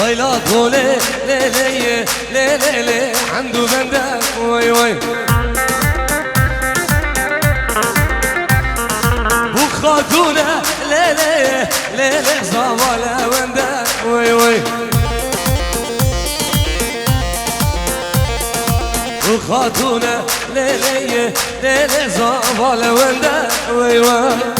ويلا طولي ليلي ليلي عنده بندك وي وي وخاتونة ليلي ليلي صوالة بندك وي وي وخاتونة ليلي ليلي صوالة بندك وي وي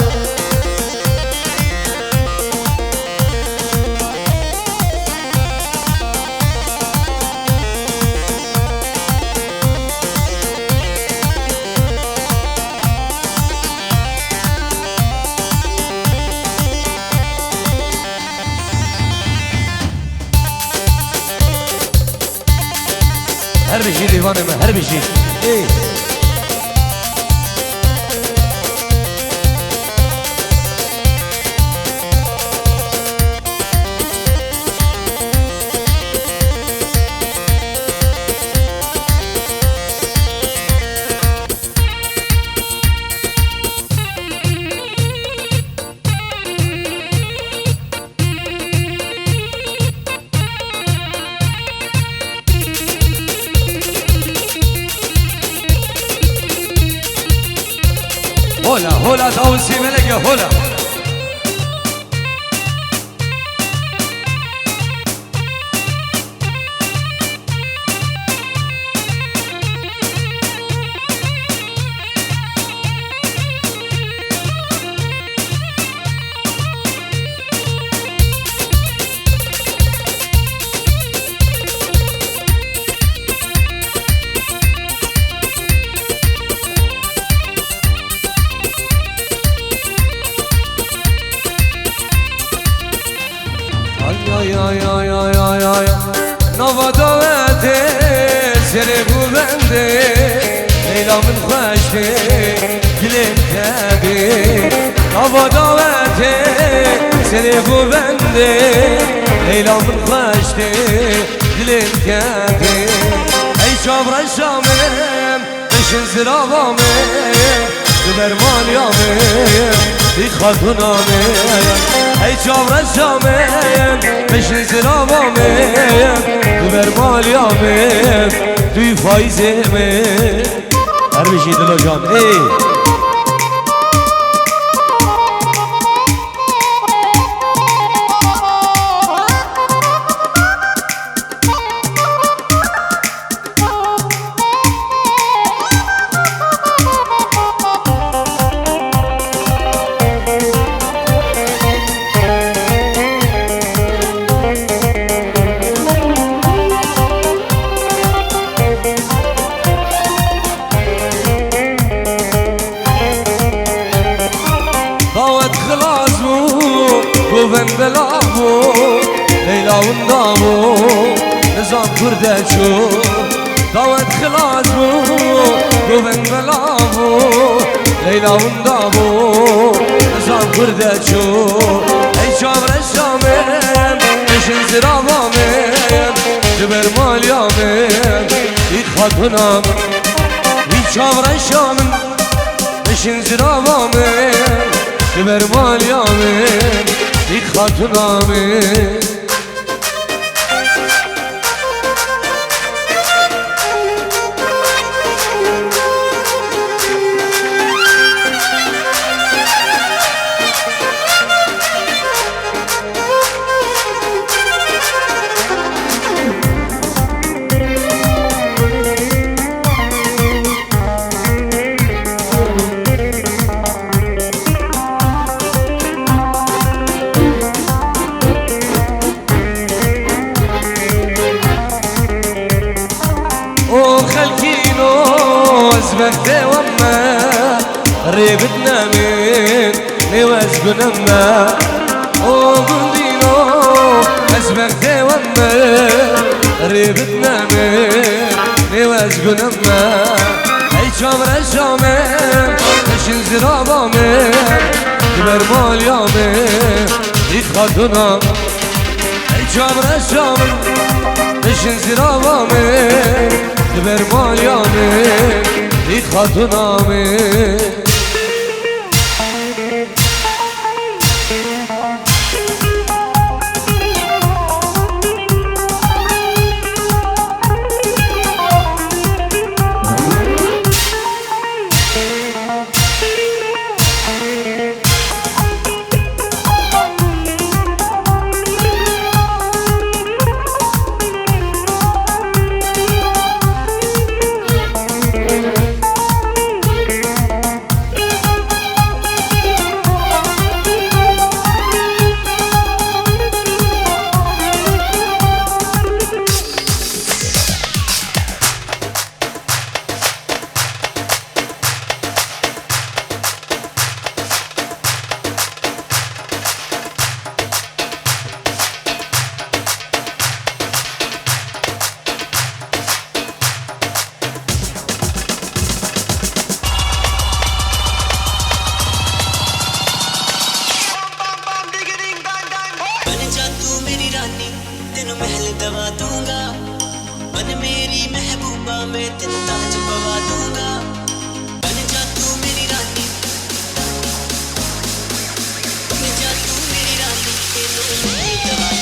هر بشي دیوانه من هر بشي هولا هولا داوسي ملكه هولا نوا داوته سر بونده لیلا من خوشته گلم کبی نوا داوته سر بونده لیلا من خوشته گلم کبی ای چابر شامم بشین زراوامه دبرمان یامه ای خاتونامه ای چابر شامم بشین زراوامه دبرمان توی فایزمه هر بشی دلو جان ای گوون بلابو لیلا و نامو نظام کرده چو داوت خلاص بو گوون بلابو لیلا و نامو نظام کرده چو ای چابر شامم بشین زراوامم جبر مالیامم ای خاتونام ای چابر شامم بشین زراوامم جبر مالیامم ای خاتونامه وقته وما ريبتنا من نواز قنما وقندينو أسبقته وما ريبتنا من نواز قنما أي شامر الشامر نشن زرابامر دبر مال يامر يتخدنا أي شامر الشامر نشن زرابامر دبر مال يامر ای خاتونامه दवा दूंगा बन मेरी महबूबा मैं तेरे ताज पवा दूंगा बन जा तू मेरी रानी बन जा तू मेरी रानी तेरी दवा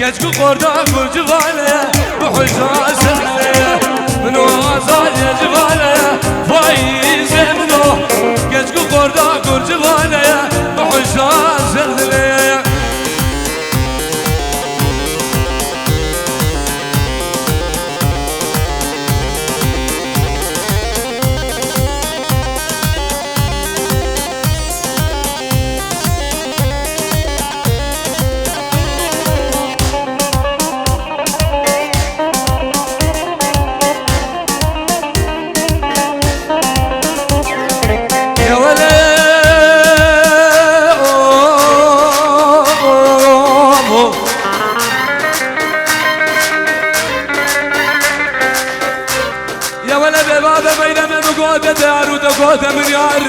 كشكو قرداك وجبالة بحجاز سهلة من وازال يا جبالة فايز منو كشكو قرداك وجبالة بحجاز سهلة من يار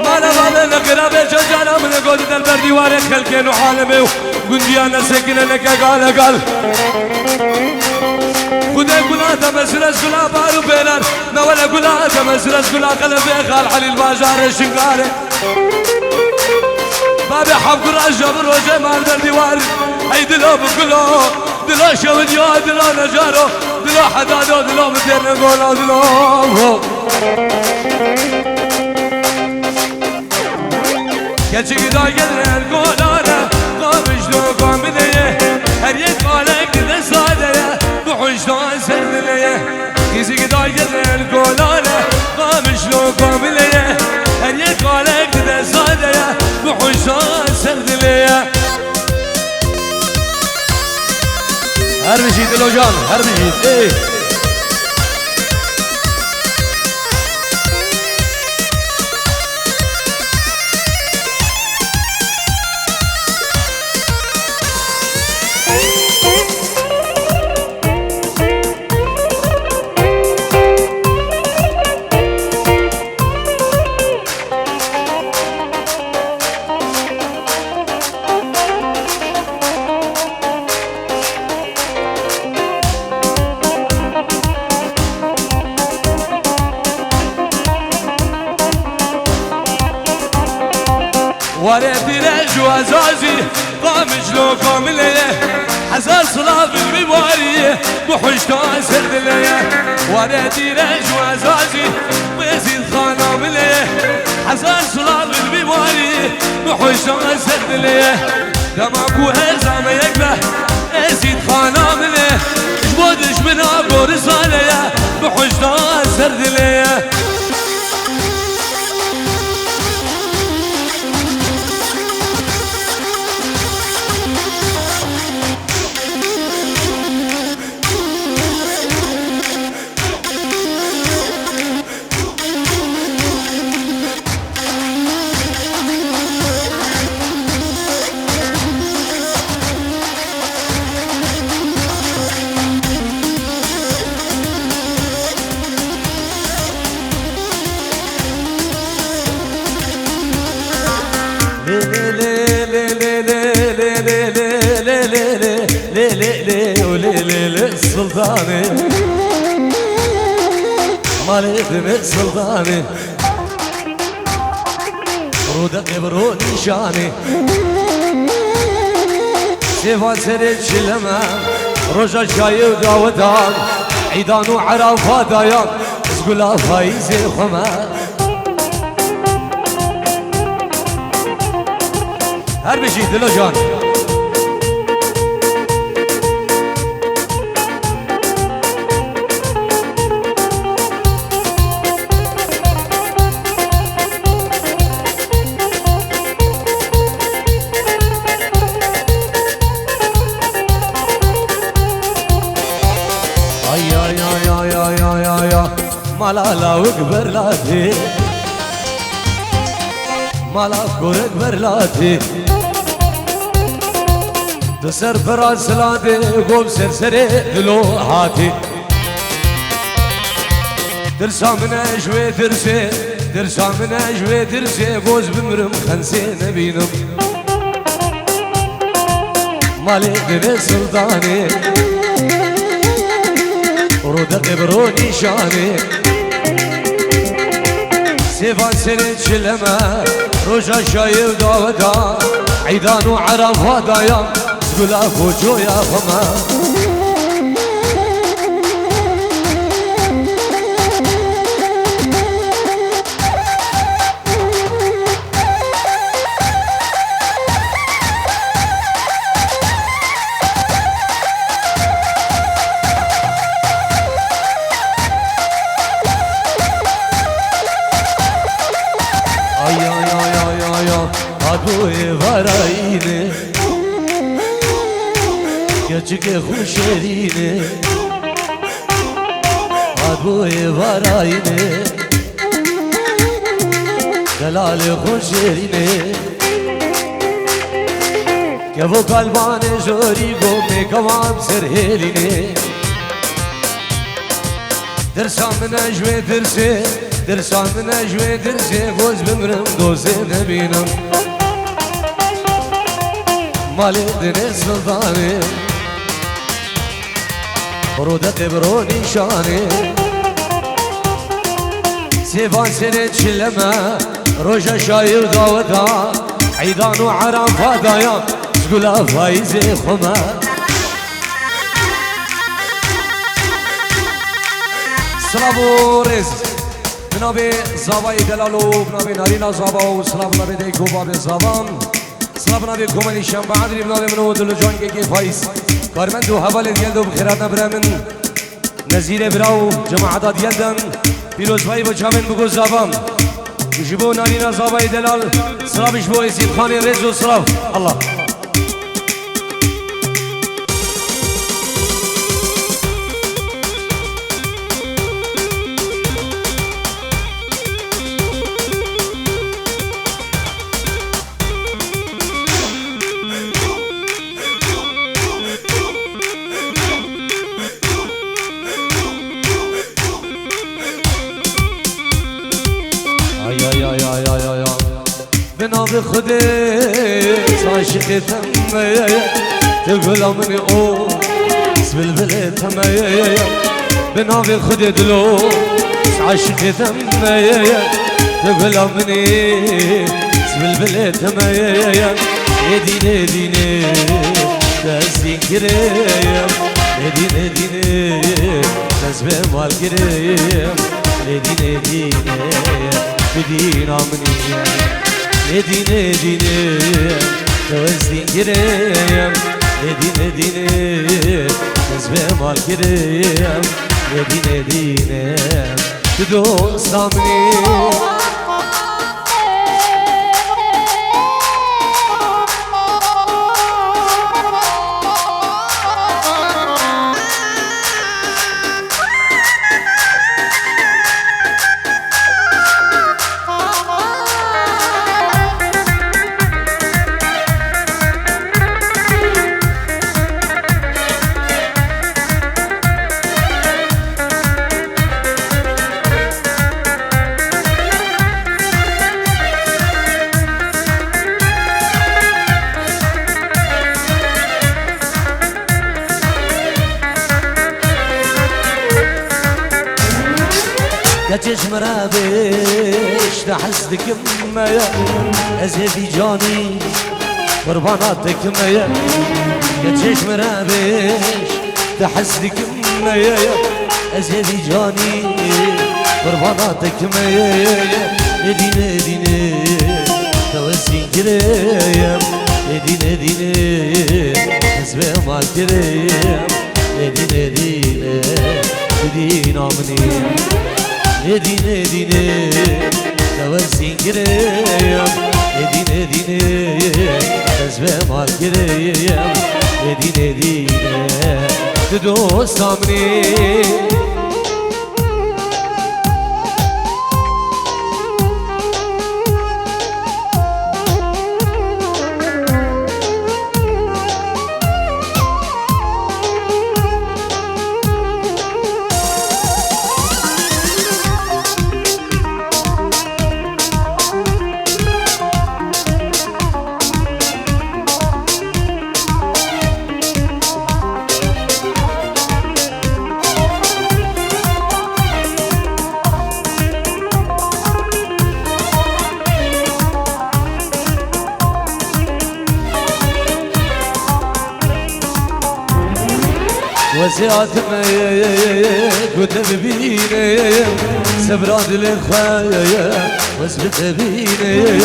ما نبغى نقرب شجرة من قودة البردي وارد خلكين وحالمي وقندي أنا ساكن لك قال خدي قلاتها مسرس قلا بارو بينار ما ولا قلاتها مسرس قلا قلبي خال علي البازار الشنقاري بابي حب قراش جبر وجمال دردي وارد هاي دلو بكلو دلو شوديو دلو نجارو دلو حدادو دلو مدير نقولو دلو Keçi giderler kolana Kamışlı kombineye Her yer kalek de sadeye Bu hoştan serdileye Keçi giderler kolana Kamışlı kombineye Her yer kalek de sadeye Bu hoştan serdileye Her bir şey değil hocam her bir şey وارد رج وعزازي قامج لو كاملية حزار صلاة بالبوارية بحجتان سردلية وارد رج وعزازي بيزيد خانة ملية حزار صلاة بالبوارية بحجتان سردلية دماغو هزام يكبه ازيد خانة ملية جبودش من ابو رسالية بحجتان سردلية le le le le سلطاني مالي دم سلطاني رودك برود نشاني سيفان سرد شلما رجا شايو داودان عيدان وعرفات دايان سقولا فايزي خما هر بشي دلو جان مالا وكبر لاتي مالا كبر لاتي تسر براس لاتي قوم سرسري دلو هاتي درسا من اجوي درسي درسا من اجوي درسي قوز بمرم خنسي نبينم مالي دني سلطاني رودك بروني شاني سيفان سنة شلما رجا شاير داودا عيدان وعرفات دايام سقولا فوجو يا خما Adoye varayne Gerçek hoşerine Adoye varayne Delale hoşerine Ke vo kalbane jori gome kavam serheline Dersam nejve derse Dersam nejve derse Goz bimrim doze nebinam مالي دني سلطاني رودك بروني شاني سيفان سنة شلما رجا شاير داودا عيدان وعرفات دايان سقولا فايزي خما سلامو رز بنابي زاباي دلالو بنابي نارينا زاباو سلام نابي ديكو بابي زابام سلام نبی کمالی شنبه عدلی بنادم منو دل جان که فایز کارمند و حوال دیل دو بخیرات نبرمن نزیر براو جماعت دیل دم پیروز بای بچامن بگو زبام جبو نالینا زابای دلال سلامش بو اسید خانی رز و سلام الله بنابي خديت عاشق تمايا تقول مني او سبلبل تمايا بنابي خديت لو عاشق تمايا تقول مني سبلبل تمايا يديني ديني دازين كريم يديني ديني دازبه مال كريم يديني ديني بدينا مني Nedine dine Gözlin gireyim Nedine dine Gözbe mal gireyim Nedine dine Dostamni چشم را بیش تحسد کمیه از هفی جانی قربانات کمیه چشم را بیش تحسد کمیه از هفی جانی قربانات کمیه دینه دینه توسین کریم دینه دینه حزب مال کریم دینه دینه دین آمنی دینه دینه توسین کریم دینه دینه حزب مال کریم دینه دینه دوست آمنی وزيات ما كتب بيني سبراد الخايا وزبت بيني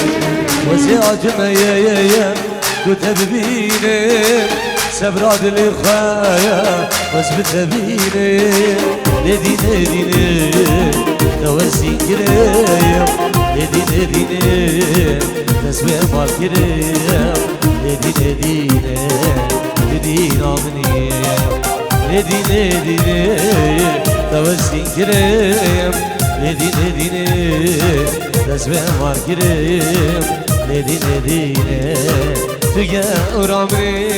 وزيات ما كتب بيني سبراد الخايا وزبت بيني لدينا دينا توسي كريم لدينا دينا تسوي مال كريم لدينا دينا لدينا مني Nedine dine tavastin kirem Nedine dine tasbih var kirem Nedine dine tüge uramri